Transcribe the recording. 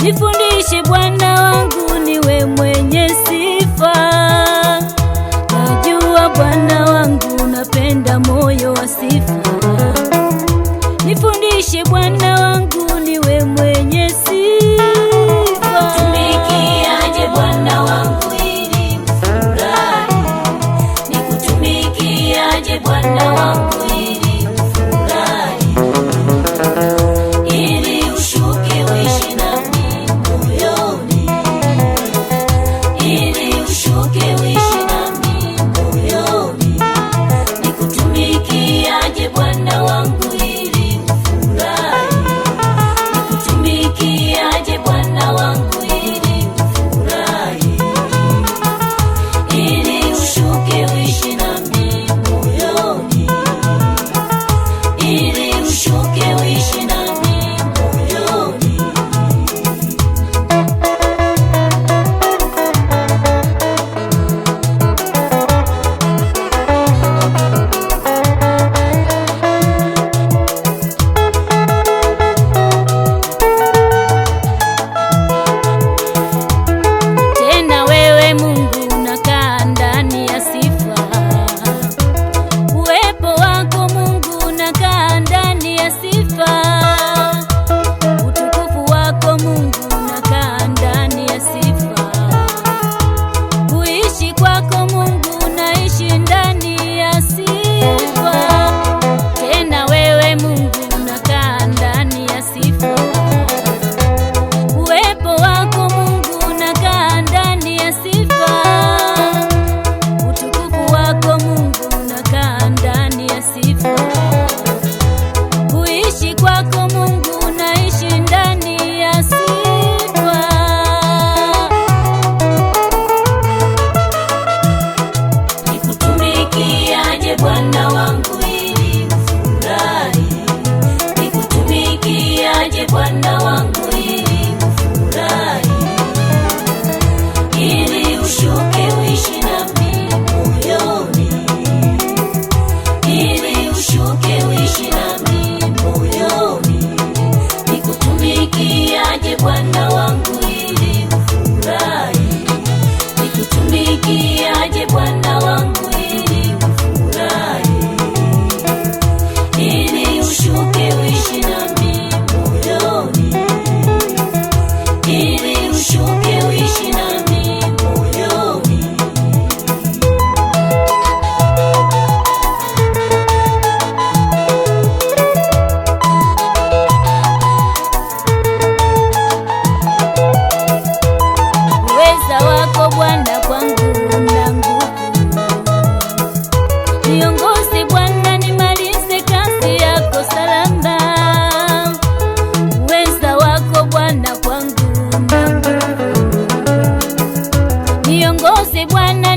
Nifundishe Bwana wangu niwe mwenye sifa. Najua Bwana wangu napenda moyo wa sifa. Nifundishe Bwana wangu niwe mwenye sifa. Nikutumikiaje Bwana wangu ili ufurahi? Nikutumikiaje Bwana wangu ili ufurahi? Ili ushuke uishi nami moyoni. Ili ushuke uishi nami moyoni. Nikutumikiaje Bwana wangu ili ufurahi? Nikutumikiaje Bwana wangu ili ufurahi? Ili ushuke uishi nami moyoni. Ili ushuke uishi nami moyoni. Tena wewe Mungu unakaa ndani ya sifa. Uwepo wako Mungu unakaa ndani ya sifa. Utukufu wako Mungu unakaa ndani ya sifa. Kuishi kwako Mungu unaishi ndani ya sifa. Tena wewe Mungu unakaa ndani ya sifa. Uwepo wako Mungu unakaa ndani ya sifa. Utukufu wako Mungu unakaa ndani ya sifa. Kuishi kwako Mungu unaishi ndani ya sifa. Nikutumikiaje Bwana wangu ili ufurahi? Nikutumikiaje Bwana wangu ili ufurahi? Ili ushuke uishi nami moyoni. Ili ushuke uishi nami moyoni. Nikutumikiaje Bwana wangu ili ufurahi? Nikutumikiaje Bwana wangu ili ufurahi? Ili ushuke uishi nami moyoni. Ili ushuke uishi nami moyoni. Uweza wako Bwana kwangu una nguvu. Niongoze Bwana nimalize kazi yako salama. Uweza wako Bwana kwangu una nguvu. Niongoze Bwana